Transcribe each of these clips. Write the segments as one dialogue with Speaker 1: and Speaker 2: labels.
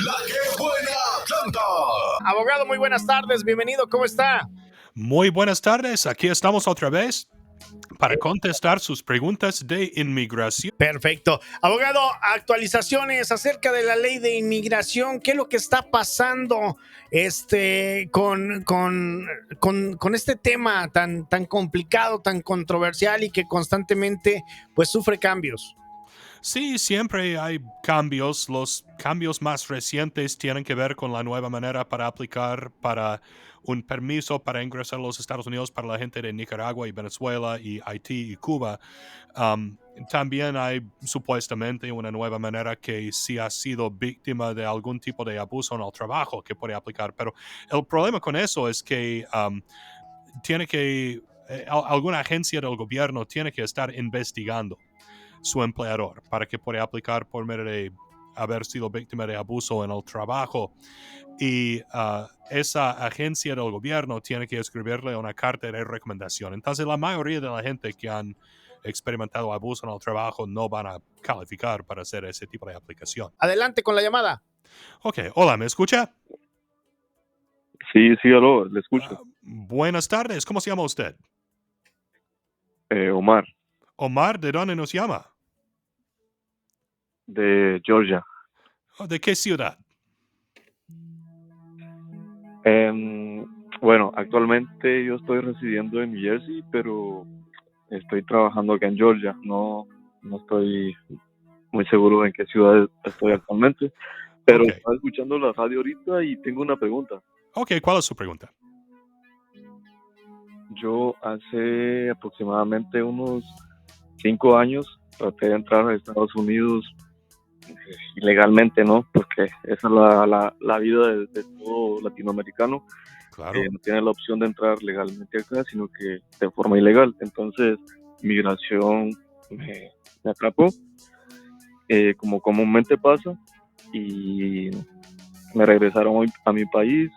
Speaker 1: La que buena Atlanta.
Speaker 2: Abogado, muy buenas tardes, bienvenido, ¿cómo está?
Speaker 3: Muy buenas tardes, aquí estamos otra vez para contestar sus preguntas de inmigración.
Speaker 2: Perfecto. Abogado, actualizaciones acerca de la ley de inmigración, ¿qué es lo que está pasando con este tema tan complicado, tan controversial y que constantemente pues sufre cambios?
Speaker 3: Sí, siempre hay cambios. Los cambios más recientes tienen que ver con la nueva manera para aplicar para un permiso para ingresar a los Estados Unidos para la gente de Nicaragua y Venezuela y Haití y Cuba. Um, También hay supuestamente una nueva manera que si ha sido víctima de algún tipo de abuso en el trabajo que puede aplicar. Pero el problema con eso es que tiene que, alguna agencia del gobierno tiene que estar investigando su empleador para que pueda aplicar por medio de haber sido víctima de abuso en el trabajo. Y esa agencia del gobierno tiene que escribirle una carta de recomendación. Entonces, la mayoría de la gente que han experimentado abuso en el trabajo no van a calificar para hacer ese tipo de aplicación.
Speaker 2: Adelante con la llamada.
Speaker 3: Ok, hola, ¿me escucha?
Speaker 4: Sí, aló, le escucho.
Speaker 3: Buenas tardes, ¿cómo se llama usted?
Speaker 4: Omar,
Speaker 3: Omar, ¿de dónde nos llama?
Speaker 4: de Georgia.
Speaker 3: ¿De qué ciudad?
Speaker 4: Bueno, actualmente yo estoy residiendo en New Jersey, pero estoy trabajando acá en Georgia. No estoy muy seguro en qué ciudad estoy actualmente, pero
Speaker 3: Ok.
Speaker 4: estaba escuchando la radio ahorita y tengo una pregunta.
Speaker 3: Ok, ¿cuál es su pregunta?
Speaker 4: Yo hace aproximadamente unos 5 años traté de entrar a Estados Unidos ilegalmente, ¿no? Porque esa es la vida de todo latinoamericano.
Speaker 3: Claro.
Speaker 4: No tiene la opción de entrar legalmente acá, sino que de forma ilegal. Entonces, migración me atrapó, como comúnmente pasa, y me regresaron a mi país.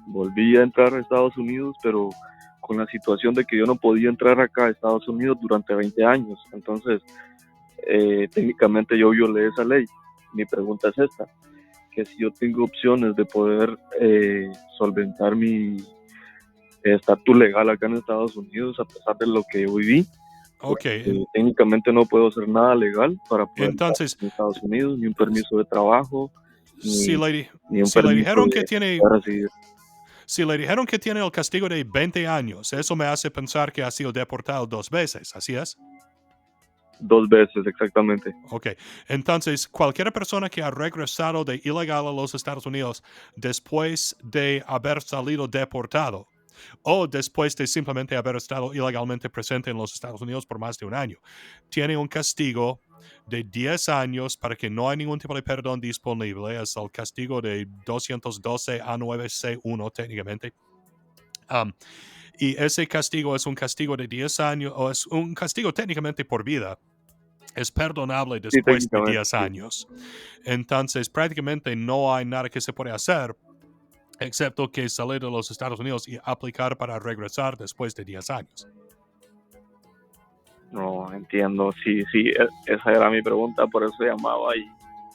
Speaker 4: Volví a entrar a Estados Unidos, pero con la situación de que yo no podía entrar acá a Estados Unidos durante 20 años. Entonces, técnicamente yo violé esa ley. Mi pregunta es esta, que si yo tengo opciones de poder solventar mi estatus legal acá en Estados Unidos a pesar de lo que yo viví,
Speaker 3: Ok,
Speaker 4: técnicamente no puedo hacer nada legal para poder
Speaker 3: entonces,
Speaker 4: entrar en Estados Unidos, ni un permiso de trabajo,
Speaker 3: si
Speaker 4: ni un
Speaker 3: si le
Speaker 4: permiso
Speaker 3: dijeron que
Speaker 4: de
Speaker 3: tiene,
Speaker 4: residir.
Speaker 3: si le dijeron que tiene el castigo de 20 años, eso me hace pensar que ha sido deportado 2 veces, ¿así es?
Speaker 4: 2 veces exactamente.
Speaker 3: Ok, entonces cualquier persona que ha regresado de ilegal a los Estados Unidos después de haber salido deportado o después de simplemente haber estado ilegalmente presente en los Estados Unidos por más de un año, tiene un castigo de 10 años para que no hay ningún tipo de perdón disponible. Es el castigo de 212 A9C1 técnicamente. Y ese castigo es un castigo de 10 años, o es un castigo técnicamente por vida. Es perdonable
Speaker 4: Sí,
Speaker 3: después de
Speaker 4: técnicamente,
Speaker 3: 10
Speaker 4: sí.
Speaker 3: años. Entonces, prácticamente no hay nada que se puede hacer excepto que salir de los Estados Unidos y aplicar para regresar después de 10 años.
Speaker 4: No, entiendo, sí, esa era mi pregunta, por eso llamaba y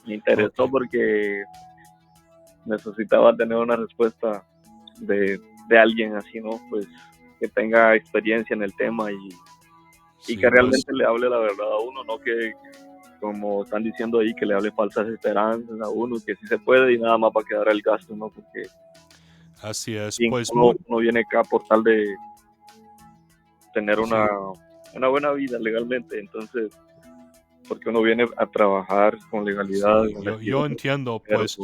Speaker 4: me interesó
Speaker 3: Ok.
Speaker 4: porque necesitaba tener una respuesta de alguien así, ¿no? Pues que tenga experiencia en el tema y
Speaker 3: Sí,
Speaker 4: que
Speaker 3: pues
Speaker 4: realmente le hable la verdad a uno, no que como están diciendo ahí, que le hable falsas esperanzas a uno, que sí se puede y nada más para quedar el gasto, ¿no? Porque
Speaker 3: así es.
Speaker 4: sí,
Speaker 3: Pues muy,
Speaker 4: uno viene acá por tal de tener
Speaker 3: sí,
Speaker 4: una buena vida legalmente, entonces, porque uno viene a trabajar con legalidad,
Speaker 3: sí,
Speaker 4: con
Speaker 3: yo
Speaker 4: residencia,
Speaker 3: entiendo.
Speaker 4: pero
Speaker 3: Pues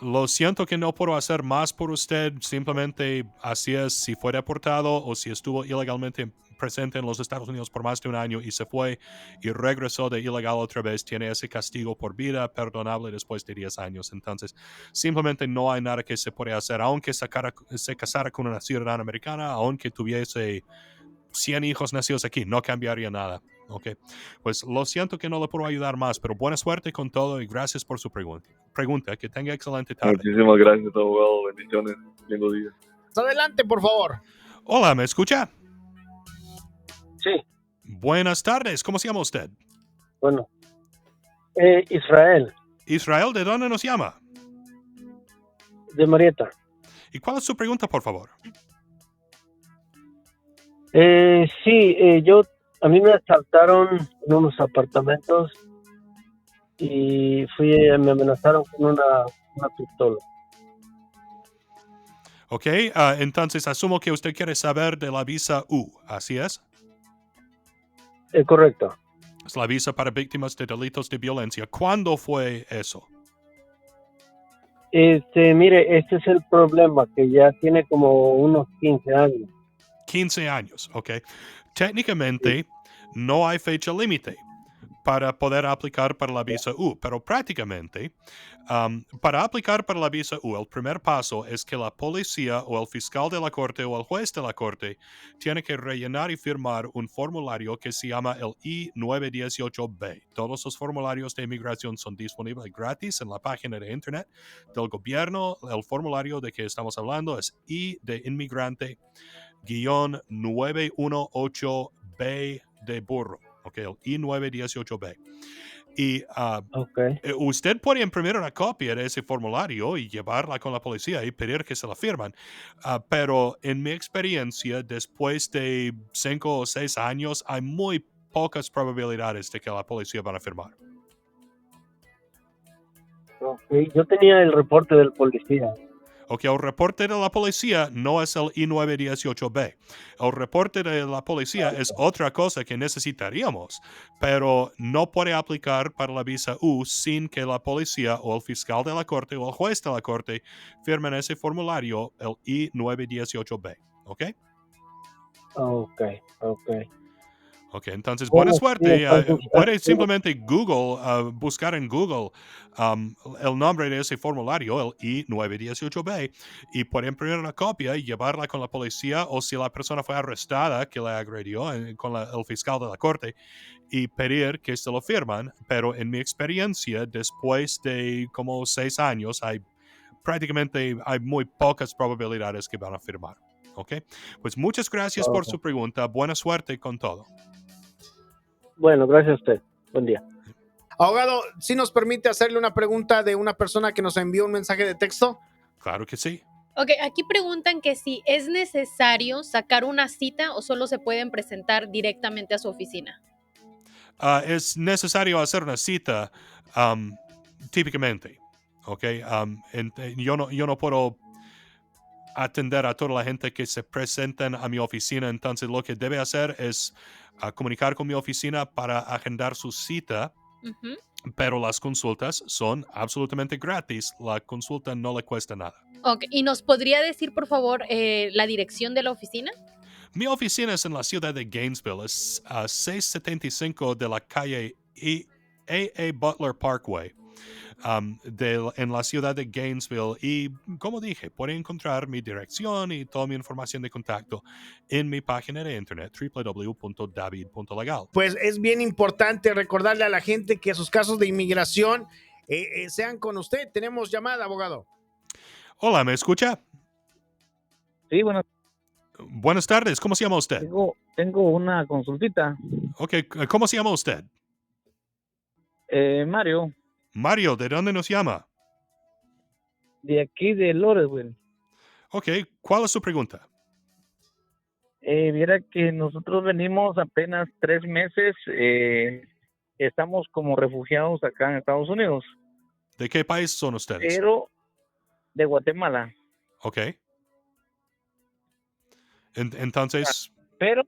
Speaker 3: lo siento que no puedo hacer más por usted. Simplemente así es. Si fue deportado o si estuvo ilegalmente presente en los Estados Unidos por más de un año y se fue y regresó de ilegal otra vez, tiene ese castigo por vida perdonable después de 10 años. Entonces, simplemente no hay nada que se puede hacer. Aunque se casara con una ciudadana americana, aunque tuviese 100 hijos nacidos aquí, no cambiaría nada. Ok, pues lo siento que no le puedo ayudar más, pero buena suerte con todo y gracias por su pregunta. Que tenga excelente tarde.
Speaker 4: muchísimas gracias, abogado, bendiciones, lindo día.
Speaker 2: Adelante, por favor.
Speaker 3: Hola, ¿me escucha?
Speaker 5: Sí,
Speaker 3: Buenas tardes, ¿cómo se llama usted?
Speaker 5: bueno. Israel,
Speaker 3: Israel, ¿de dónde nos llama?
Speaker 5: de Marietta.
Speaker 3: ¿Y cuál es su pregunta, por favor?
Speaker 5: Sí, a mí me asaltaron en unos apartamentos y me amenazaron con una pistola.
Speaker 3: Ok, entonces asumo que usted quiere saber de la visa U, ¿así es?
Speaker 5: Correcto.
Speaker 3: Es la visa para víctimas de delitos de violencia. ¿Cuándo fue eso?
Speaker 5: Mire, este es el problema, que ya tiene como unos 15 años.
Speaker 3: 15 años, ok. Técnicamente no hay fecha límite para poder aplicar para la visa U, pero prácticamente para aplicar para la visa U, el primer paso es que la policía o el fiscal de la corte o el juez de la corte tiene que rellenar y firmar un formulario que se llama el I-918B. Todos los formularios de inmigración son disponibles gratis en la página de internet del gobierno. El formulario de que estamos hablando es I de inmigrante -918B de burro. Ok, el I-918B. Y
Speaker 5: Okay.
Speaker 3: usted puede imprimir una copia de ese formulario y llevarla con la policía y pedir que se la firman. Pero en mi experiencia, después de 5 o 6 años, hay muy pocas probabilidades de que la policía van a firmar.
Speaker 5: Okay. Yo tenía el reporte del policía.
Speaker 3: Ok, el reporte de la policía no es el I-918B. El reporte de la policía es otra cosa que necesitaríamos, pero no puede aplicar para la visa U sin que la policía o el fiscal de la corte o el juez de la corte firmen ese formulario, el I-918B. ¿Ok?
Speaker 5: Okay.
Speaker 3: Ok, entonces buena
Speaker 5: Bueno, sí,
Speaker 3: suerte.
Speaker 5: entonces,
Speaker 3: Puede simplemente buscar en Google el nombre de ese formulario, el I-918B, y puede imprimir una copia y llevarla con la policía o si la persona fue arrestada que le agredió con el fiscal de la corte y pedir que se lo firman. Pero en mi experiencia, después de como 6 años, prácticamente hay muy pocas probabilidades que van a firmar. Ok, pues muchas gracias por
Speaker 5: okay.
Speaker 3: su pregunta. Buena suerte con todo.
Speaker 5: Bueno, gracias a usted. Buen día.
Speaker 2: Abogado, ¿sí nos permite hacerle una pregunta de una persona que nos envió un mensaje de texto?
Speaker 3: Claro que sí.
Speaker 6: Ok, aquí preguntan que si es necesario sacar una cita o solo se pueden presentar directamente a su oficina.
Speaker 3: Es necesario hacer una cita típicamente. ¿Ok? Yo no puedo atender a toda la gente que se presenten a mi oficina, entonces lo que debe hacer es comunicar con mi oficina para agendar su cita.
Speaker 6: Ujú.
Speaker 3: Pero las consultas son absolutamente gratis. La consulta no le cuesta nada.
Speaker 6: Ok, ¿y nos podría decir, por favor, la dirección de la oficina?
Speaker 3: Mi oficina es en la ciudad de Gainesville. Es a 675 de la calle A.A. Butler Parkway. En la ciudad de Gainesville. Y como dije, pueden encontrar mi dirección y toda mi información de contacto en mi página de internet www.david.legal.
Speaker 2: Pues es bien importante recordarle a la gente que sus casos de inmigración sean con usted. Tenemos llamada, abogado.
Speaker 3: Hola, ¿me escucha?
Speaker 7: Sí, bueno,
Speaker 3: Buenas tardes, ¿cómo se llama usted?
Speaker 7: tengo una consultita.
Speaker 3: Ok, ¿cómo se llama usted?
Speaker 7: Mario,
Speaker 3: Mario, ¿de dónde nos llama?
Speaker 7: de aquí de Loresville.
Speaker 3: Ok, ¿cuál es su pregunta?
Speaker 7: Viera que nosotros venimos apenas 3 meses. Estamos como refugiados acá en Estados Unidos,
Speaker 3: ¿De qué país son ustedes?
Speaker 7: pero de Guatemala.
Speaker 3: Ok. Entonces,
Speaker 7: Pero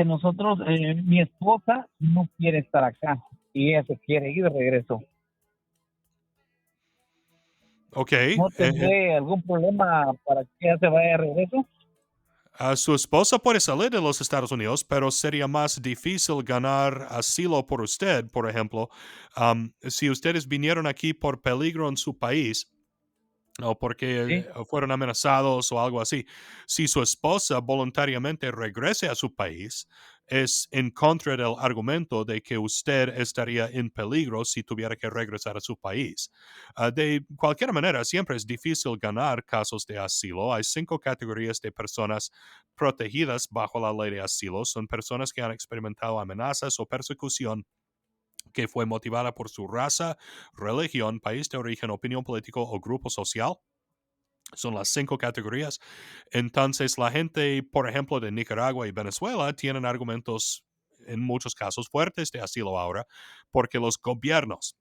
Speaker 7: nosotros, mi esposa no quiere estar acá y ella se quiere ir de regreso.
Speaker 3: ok.
Speaker 7: ¿No tendré algún problema para que ella se vaya de regreso?
Speaker 3: Su esposa puede salir de los Estados Unidos, pero sería más difícil ganar asilo por usted, por ejemplo. Si ustedes vinieron aquí por peligro en su país o porque
Speaker 7: Sí.
Speaker 3: fueron amenazados o algo así, si su esposa voluntariamente regrese a su país, es en contra del argumento de que usted estaría en peligro si tuviera que regresar a su país. De cualquier manera, siempre es difícil ganar casos de asilo. Hay 5 categorías de personas protegidas bajo la ley de asilo. Son personas que han experimentado amenazas o persecución que fue motivada por su raza, religión, país de origen, opinión política o grupo social. Son las 5 categorías. Entonces, la gente, por ejemplo, de Nicaragua y Venezuela tienen argumentos en muchos casos fuertes de asilo ahora, porque los gobiernos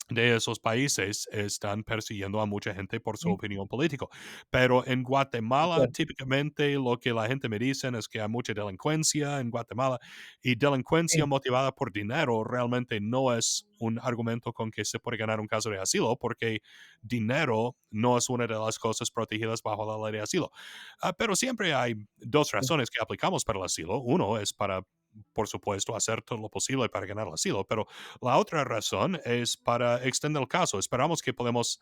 Speaker 3: de esos países están persiguiendo a mucha gente por su opinión política. Pero en Guatemala, típicamente lo que la gente me dice es que hay mucha delincuencia en Guatemala y delincuencia motivada por dinero realmente no es un argumento con que se puede ganar un caso de asilo porque dinero no es una de las cosas protegidas bajo la ley de asilo. Pero siempre hay 2 razones que aplicamos para el asilo. Uno es para, por supuesto, hacer todo lo posible para ganar el asilo, pero la otra razón es para extender el caso. Esperamos que podemos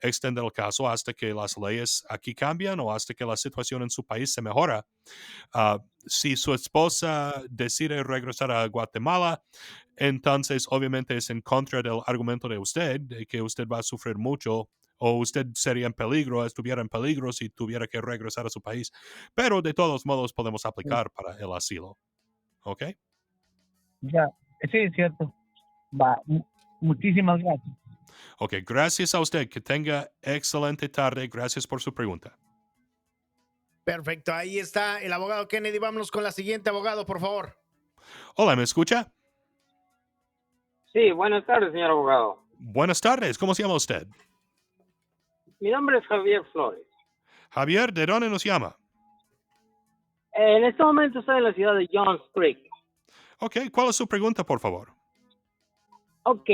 Speaker 3: extender el caso hasta que las leyes aquí cambian o hasta que la situación en su país se mejora. Si su esposa decide regresar a Guatemala, entonces obviamente es en contra del argumento de usted, de que usted va a sufrir mucho o usted sería en peligro, estuviera en peligro si tuviera que regresar a su país. Pero de todos modos podemos aplicar para el asilo. ¿Ok?
Speaker 7: Ya, sí, es cierto. Va, muchísimas gracias.
Speaker 3: Ok, gracias a usted. Que tenga excelente tarde. Gracias por su pregunta.
Speaker 2: Perfecto, ahí está el abogado Kennedy. Vámonos con la siguiente, abogado, por favor.
Speaker 3: Hola, ¿me escucha?
Speaker 8: Sí, buenas tardes, señor abogado.
Speaker 3: Buenas tardes. ¿Cómo se llama usted?
Speaker 8: Mi nombre es Javier Flores.
Speaker 3: Javier, ¿de dónde nos llama?
Speaker 8: En este momento estoy en la ciudad de Johns Creek.
Speaker 3: Ok, ¿cuál es su pregunta, por favor?
Speaker 8: Ok,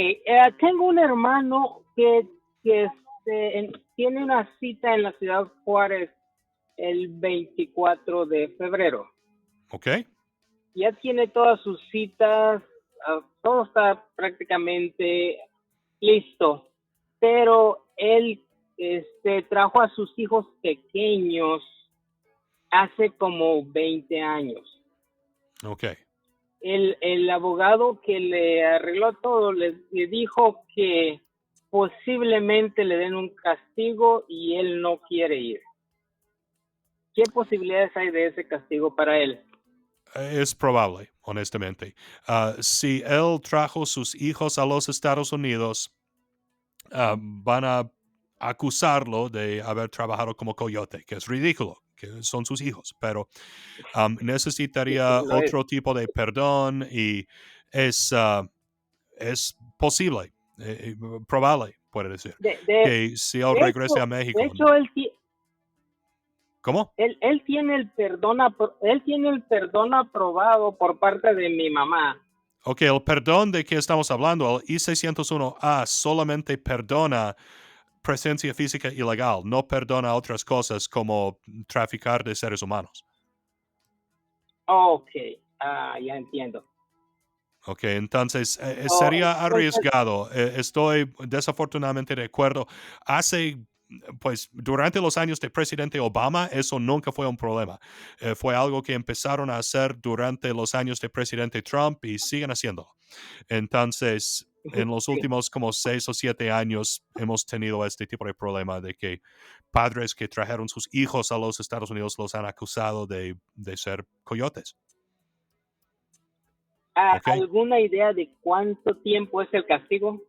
Speaker 8: tengo un hermano que tiene una cita en la ciudad Juárez el 24 de febrero.
Speaker 3: Ok.
Speaker 8: Ya tiene todas sus citas, todo está prácticamente listo, pero él trajo a sus hijos pequeños hace como 20 años.
Speaker 3: Ok.
Speaker 8: El abogado que le arregló todo le dijo que posiblemente le den un castigo y él no quiere ir. ¿Qué posibilidades hay de ese castigo para él?
Speaker 3: Es probable, honestamente. Si él trajo sus hijos a los Estados Unidos, van a acusarlo de haber trabajado como coyote, que es ridículo, que son sus hijos, pero necesitaría
Speaker 8: Sí, lo es.
Speaker 3: otro tipo de perdón y es posible, probable, puede decir, que si él regrese a México.
Speaker 8: De hecho,
Speaker 3: ¿Cómo?
Speaker 8: Él tiene el perdón aprobado por parte de mi mamá.
Speaker 3: Ok, el perdón de que estamos hablando, el I-601A solamente perdona presencia física ilegal, no perdona otras cosas como traficar de seres humanos.
Speaker 8: Ok, ya entiendo.
Speaker 3: Ok, entonces sería arriesgado. Estoy desafortunadamente de acuerdo. Pues durante los años de presidente Obama, eso nunca fue un problema. Fue algo que empezaron a hacer durante los años de presidente Trump y siguen haciéndolo. Entonces, en los últimos como 6 o 7 años hemos tenido este tipo de problema de que padres que trajeron sus hijos a los Estados Unidos los han acusado de ser coyotes. Okay.
Speaker 8: ¿Alguna idea de cuánto tiempo es el castigo?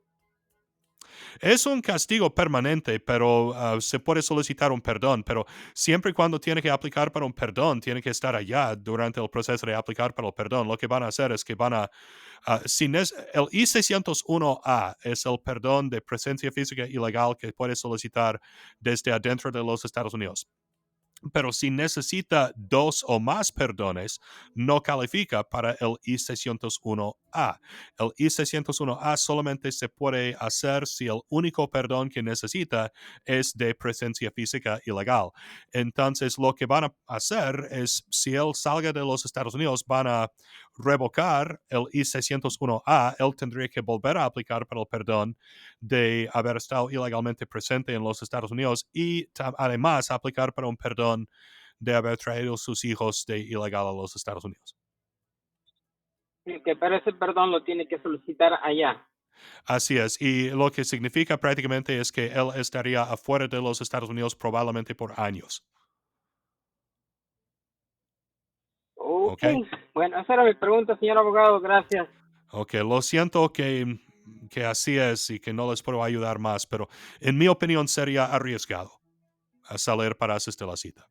Speaker 3: Es un castigo permanente, pero se puede solicitar un perdón, pero siempre y cuando tiene que aplicar para un perdón, tiene que estar allá durante el proceso de aplicar para el perdón. Lo que van a hacer es que van a, el I-601A es el perdón de presencia física ilegal que puede solicitar desde adentro de los Estados Unidos. Pero si necesita 2 o más perdones, no califica para el I-601A. El I-601A solamente se puede hacer si el único perdón que necesita es de presencia física ilegal. Entonces, lo que van a hacer es, si él salga de los Estados Unidos, van a revocar el I-601A. Él tendría que volver a aplicar para el perdón de haber estado ilegalmente presente en los Estados Unidos y además aplicar para un perdón de haber traído sus hijos de ilegal a los Estados Unidos.
Speaker 8: Que pero ese perdón lo tiene que solicitar allá.
Speaker 3: Así es, y lo que significa prácticamente es que él estaría afuera de los Estados Unidos probablemente por años.
Speaker 8: Ok. Bueno, esa era mi pregunta, señor abogado. Gracias.
Speaker 3: Ok, lo siento que así es y que no les puedo ayudar más, pero en mi opinión sería arriesgado a salir para asistir a la cita.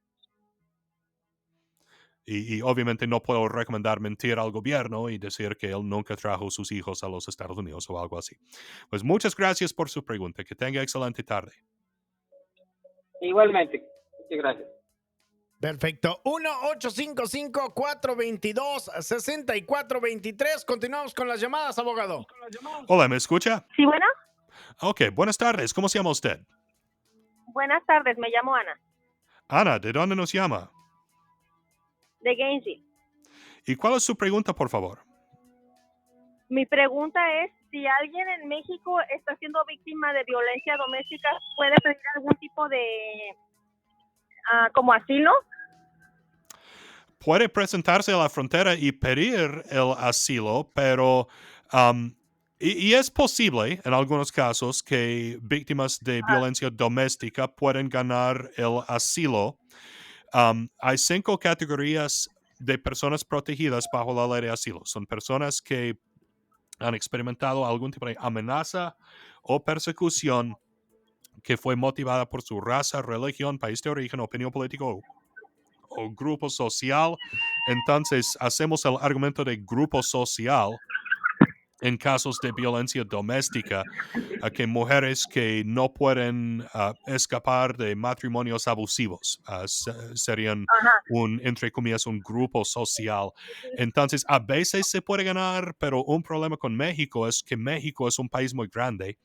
Speaker 3: Y obviamente no puedo recomendar mentir al gobierno y decir que él nunca trajo sus hijos a los Estados Unidos o algo así. Pues muchas gracias por su pregunta. Que tenga excelente tarde.
Speaker 8: Igualmente. Muchas gracias.
Speaker 2: Perfecto. 1-855-422-6423. Continuamos con las llamadas, abogado.
Speaker 3: Hola, ¿me escucha?
Speaker 9: Sí, bueno,
Speaker 3: Ok, buenas tardes. ¿Cómo se llama usted?
Speaker 9: buenas tardes, me llamo Ana,
Speaker 3: Ana, ¿de dónde nos llama?
Speaker 9: de Gainesville.
Speaker 3: ¿Y cuál es su pregunta, por favor?
Speaker 9: Mi pregunta es, si alguien en México está siendo víctima de violencia doméstica, ¿puede pedir algún tipo de, como asilo?
Speaker 3: Puede presentarse a la frontera y pedir el asilo, pero y es posible en algunos casos que víctimas de violencia doméstica pueden ganar el asilo. Hay 5 categorías de personas protegidas bajo la ley de asilo. Son personas que han experimentado algún tipo de amenaza o persecución que fue motivada por su raza, religión, país de origen, opinión política o grupo social. Entonces, hacemos el argumento de grupo social en casos de violencia doméstica, a que mujeres que no pueden escapar de matrimonios abusivos serían entre comillas, un grupo social. Entonces, a veces se puede ganar, pero un problema con México es que México es un país muy grande.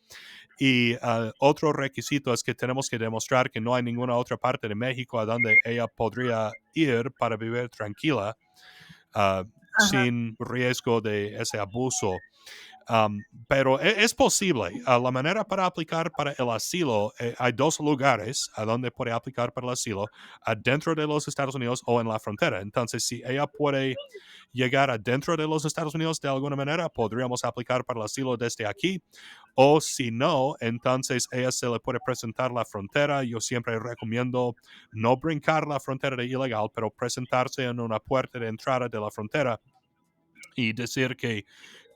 Speaker 3: Y otro requisito es que tenemos que demostrar que no hay ninguna otra parte de México a donde ella podría ir para vivir tranquila, sin riesgo de ese abuso. Pero es posible. La manera para aplicar para el asilo, hay 2 lugares a donde puede aplicar para el asilo, adentro de los Estados Unidos o en la frontera. Entonces, si ella puede llegar adentro de los Estados Unidos de alguna manera, podríamos aplicar para el asilo desde aquí. O si no, entonces ella se le puede presentar la frontera. Yo siempre recomiendo no brincar la frontera de ilegal, pero presentarse en una puerta de entrada de la frontera y decir que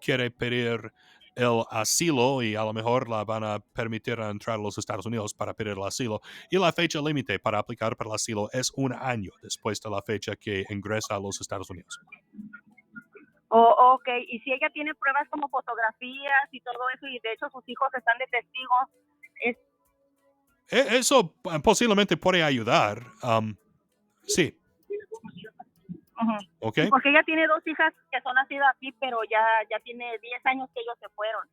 Speaker 3: quiere pedir el asilo y a lo mejor la van a permitir entrar a los Estados Unidos para pedir el asilo. Y la fecha límite para aplicar para el asilo es 1 año después de la fecha que ingresa a los Estados Unidos.
Speaker 9: Oh, ok, y si ella tiene pruebas como fotografías y todo eso, y de hecho sus hijos están de testigos,
Speaker 3: Eso posiblemente puede ayudar. Sí. Okay.
Speaker 9: Porque ella tiene 2 hijas que son nacidas aquí, pero ya tiene 10 años que ellos se fueron.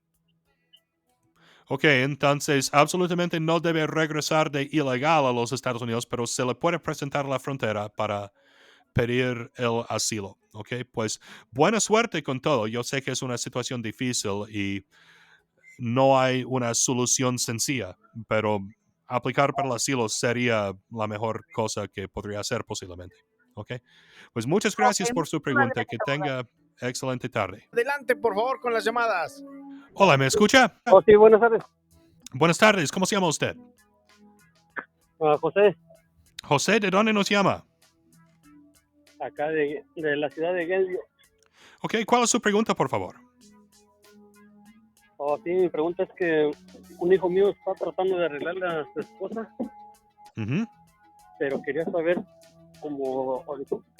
Speaker 3: Ok, entonces absolutamente no debe regresar de ilegal a los Estados Unidos, pero se le puede presentar a la frontera para pedir el asilo. Ok, pues buena suerte con todo. Yo sé que es una situación difícil y no hay una solución sencilla, pero aplicar para el asilo sería la mejor cosa que podría hacer posiblemente. Ok, pues muchas gracias por su pregunta. Que tenga excelente tarde.
Speaker 2: Adelante, por favor, con las llamadas.
Speaker 3: Hola, ¿me escucha?
Speaker 5: Oh, sí, buenas tardes.
Speaker 3: Buenas tardes, ¿cómo se llama usted?
Speaker 5: José,
Speaker 3: José, ¿de dónde nos llama?
Speaker 5: acá de la ciudad de Gainesville.
Speaker 3: Ok, ¿cuál es su pregunta, por favor?
Speaker 5: Oh, sí, mi pregunta es que un hijo mío está tratando de arreglarle a su esposa, pero quería saber como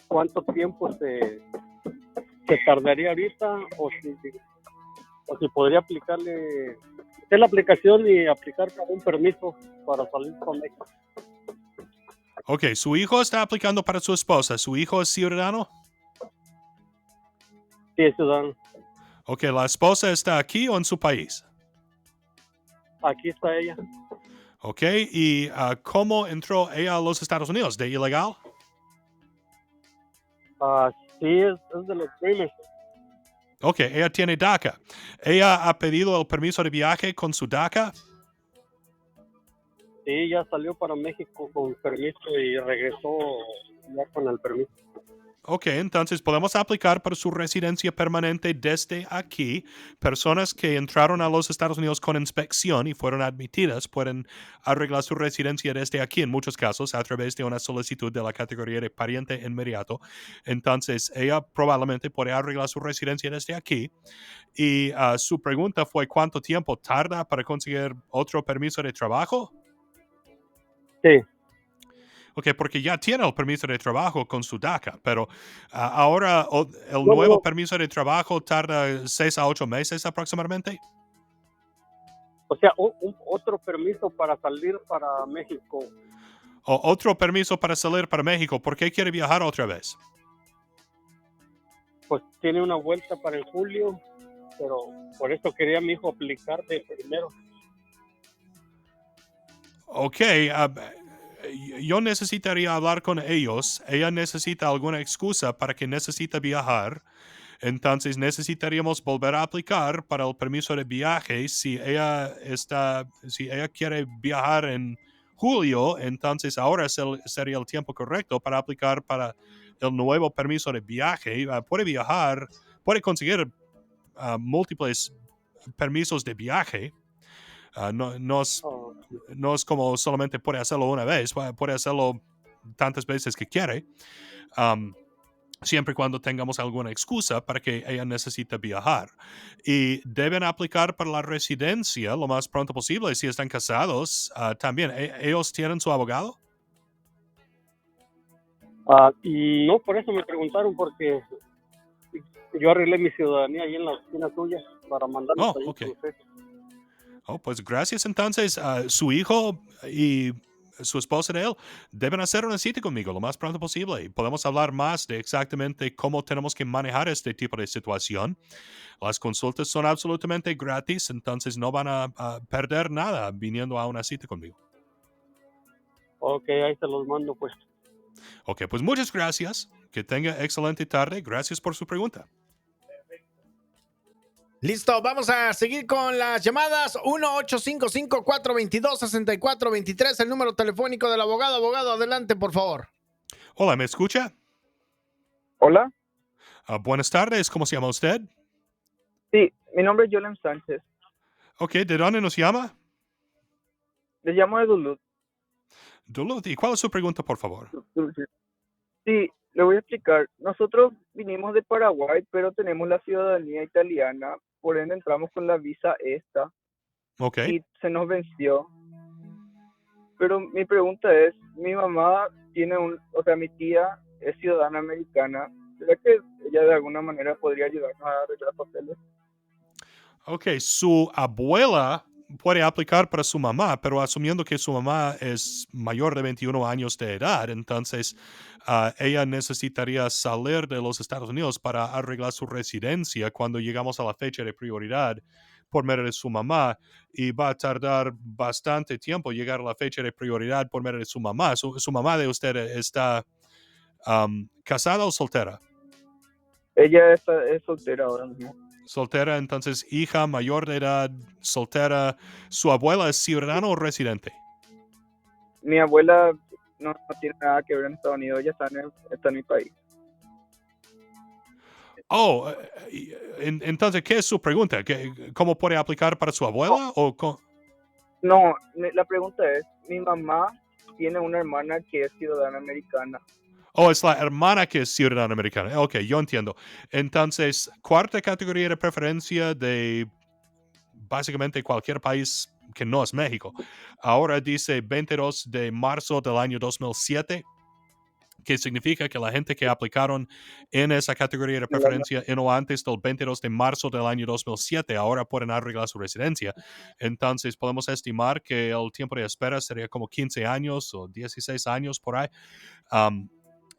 Speaker 5: cuánto tiempo se tardaría ahorita o si podría aplicarle, hacer la aplicación y aplicar para un permiso para salir con México.
Speaker 3: Ok, su hijo está aplicando para su esposa. ¿Su hijo es ciudadano?
Speaker 5: Sí, es ciudadano.
Speaker 3: Ok, ¿la esposa está aquí o en su país?
Speaker 5: Aquí está ella.
Speaker 3: Ok, ¿y cómo entró ella a los Estados Unidos? ¿De ilegal?
Speaker 5: Sí, es de los Dreamers.
Speaker 3: Ok, ella tiene DACA. ¿Ella ha pedido el permiso de viaje con su DACA?
Speaker 5: Sí, ya salió para México con permiso y regresó ya con el permiso.
Speaker 3: Ok, entonces podemos aplicar para su residencia permanente desde aquí. Personas que entraron a los Estados Unidos con inspección y fueron admitidas pueden arreglar su residencia desde aquí en muchos casos a través de una solicitud de la categoría de pariente inmediato. Entonces ella probablemente puede arreglar su residencia desde aquí. Y su pregunta fue ¿cuánto tiempo tarda para conseguir otro permiso de trabajo?
Speaker 5: Sí.
Speaker 3: Ok, porque ya tiene el permiso de trabajo con su DACA, pero ahora el
Speaker 5: No,
Speaker 3: nuevo
Speaker 5: no,
Speaker 3: permiso de trabajo tarda 6 a 8 meses aproximadamente.
Speaker 5: o sea, otro permiso para salir para México.
Speaker 3: O otro permiso para salir para México. ¿Por qué quiere viajar otra vez?
Speaker 5: Pues tiene una vuelta para el julio, pero por eso quería mi hijo aplicar de primero.
Speaker 3: Ok, yo necesitaría hablar con ellos. Ella necesita alguna excusa para que necesita viajar. Entonces necesitaríamos volver a aplicar para el permiso de viaje. Si ella quiere viajar en julio, entonces ahora sería el tiempo correcto para aplicar para el nuevo permiso de viaje. Puede viajar, puede conseguir múltiples permisos de viaje. No es como solamente puede hacerlo una vez, puede hacerlo tantas veces que quiere. Siempre y cuando tengamos alguna excusa para que ella necesite viajar. Y deben aplicar para la residencia lo más pronto posible si están casados. También, ¿ellos tienen su abogado?
Speaker 5: No, por eso me preguntaron, porque yo arreglé mi ciudadanía ahí en la oficina tuya para mandarlos ahí
Speaker 3: Ok.
Speaker 5: con usted.
Speaker 3: Pues gracias. Entonces, su hijo y su esposa de él deben hacer una cita conmigo lo más pronto posible y podemos hablar más de exactamente cómo tenemos que manejar este tipo de situación. Las consultas son absolutamente gratis, entonces no van a perder nada viniendo a una cita conmigo.
Speaker 5: Ok, ahí se los mando pues.
Speaker 3: Ok, pues muchas gracias. Que tenga excelente tarde. Gracias por su pregunta.
Speaker 2: Listo, vamos a seguir con las llamadas. 1-855-422-6423, el número telefónico del abogado. Abogado, adelante, por favor.
Speaker 3: Hola, ¿me escucha?
Speaker 10: Hola,
Speaker 3: Buenas tardes, ¿cómo se llama usted?
Speaker 10: sí, mi nombre es Yolem Sánchez.
Speaker 3: Ok, ¿de dónde nos llama?
Speaker 10: Le llamo de Duluth.
Speaker 3: Duluth. ¿Y cuál es su pregunta, por favor?
Speaker 10: Sí, le voy a explicar. Nosotros vinimos de Paraguay, pero tenemos la ciudadanía italiana, por ende entramos con la visa esta
Speaker 3: Ok.
Speaker 10: y se nos venció. Pero mi pregunta es, mi mamá tiene mi tía es ciudadana americana. ¿Será que ella de alguna manera podría ayudarnos a arreglar papeles?
Speaker 3: Ok, su abuela puede aplicar para su mamá, pero asumiendo que su mamá es mayor de 21 años de edad, entonces ella necesitaría salir de los Estados Unidos para arreglar su residencia cuando llegamos a la fecha de prioridad por medio de su mamá y va a tardar bastante tiempo llegar a la fecha de prioridad por medio de su mamá. ¿Su mamá de usted está casada o soltera?
Speaker 10: Ella es soltera ahora mismo.
Speaker 3: Soltera, entonces hija mayor de edad, soltera. ¿Su abuela es ciudadana o residente?
Speaker 10: Mi abuela no tiene nada que ver en Estados Unidos, ella está en mi país.
Speaker 3: Oh, entonces, ¿qué es su pregunta? ¿Cómo puede aplicar para su abuela?
Speaker 10: No, la pregunta es, mi mamá tiene una hermana que es ciudadana americana.
Speaker 3: Oh, es la hermana que es ciudadana americana. Ok, yo entiendo. Entonces, cuarta categoría de preferencia de básicamente cualquier país que no es México. Ahora dice 22 de marzo del año 2007, que significa que la gente que aplicaron en esa categoría de preferencia en o antes del 22 de marzo del año 2007 ahora pueden arreglar su residencia. Entonces podemos estimar que el tiempo de espera sería como 15 años o 16 años por ahí.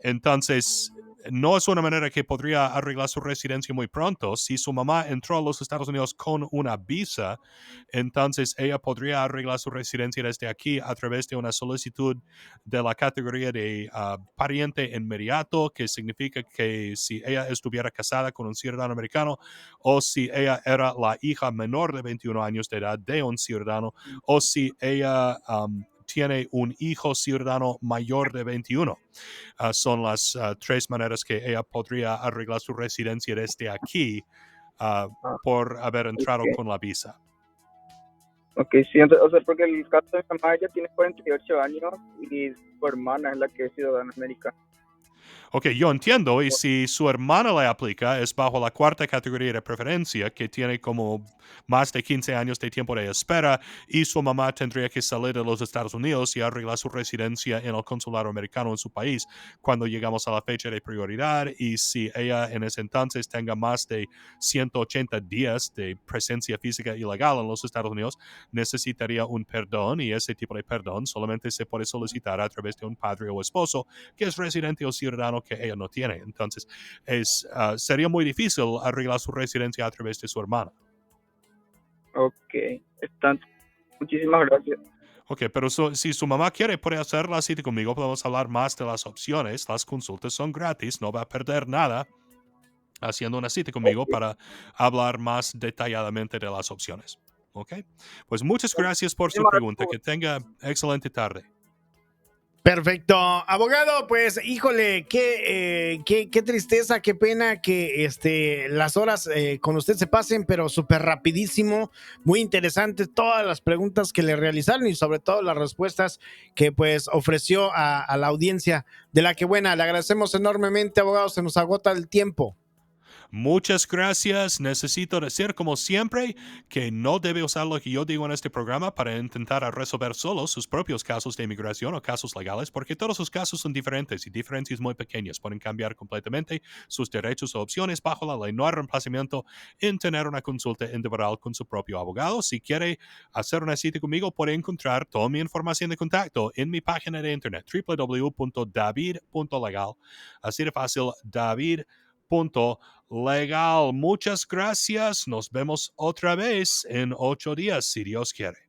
Speaker 3: Entonces, no es una manera que podría arreglar su residencia muy pronto. Si su mamá entró a los Estados Unidos con una visa, entonces ella podría arreglar su residencia desde aquí a través de una solicitud de la categoría de pariente inmediato, que significa que si ella estuviera casada con un ciudadano americano o si ella era la hija menor de 21 años de edad de un ciudadano o si ella tiene un hijo ciudadano mayor de 21. Son las 3 maneras que ella podría arreglar su residencia desde aquí por haber entrado
Speaker 10: Ok.
Speaker 3: con la visa.
Speaker 10: Ok, sí, entonces, o sea, porque el caso de mi mamá, ella tiene 48 años y su hermana es la que es ciudadana americana.
Speaker 3: Ok, yo entiendo, y si su hermana le aplica, es bajo la 4ª categoría de preferencia, que tiene como más de 15 años de tiempo de espera, y su mamá tendría que salir de los Estados Unidos y arreglar su residencia en el consulado americano en su país cuando llegamos a la fecha de prioridad, y si ella en ese entonces tenga más de 180 días de presencia física ilegal en los Estados Unidos, necesitaría un perdón, y ese tipo de perdón solamente se puede solicitar a través de un padre o esposo que es residente o ciudadano que ella no tiene. Entonces, sería muy difícil arreglar su residencia a través de su hermana.
Speaker 10: Ok, están. Muchísimas gracias.
Speaker 3: Ok, pero si su mamá quiere, puede hacer la cita conmigo. Podemos hablar más de las opciones. Las consultas son gratis, no va a perder nada haciendo una cita conmigo para hablar más detalladamente de las opciones. Ok, pues muchas gracias por su
Speaker 10: Muchísimas
Speaker 3: pregunta.
Speaker 10: gracias.
Speaker 3: Que tenga excelente tarde.
Speaker 2: Perfecto. Abogado, pues híjole, qué tristeza, qué pena que las horas con usted se pasen, pero súper rapidísimo, muy interesante todas las preguntas que le realizaron y sobre todo las respuestas que pues ofreció a la audiencia, de la que buena, le agradecemos enormemente, abogado, se nos agota el tiempo.
Speaker 3: Muchas gracias. Necesito decir, como siempre, que no debe usar lo que yo digo en este programa para intentar resolver solo sus propios casos de inmigración o casos legales, porque todos sus casos son diferentes y diferencias muy pequeñas. Pueden cambiar completamente sus derechos o opciones bajo la ley. No hay reemplazamiento en tener una consulta individual con su propio abogado. Si quiere hacer una cita conmigo, puede encontrar toda mi información de contacto en mi página de internet, www.david.legal. Así de fácil, David.legal. Muchas gracias. Nos vemos otra vez en 8 días, si Dios quiere.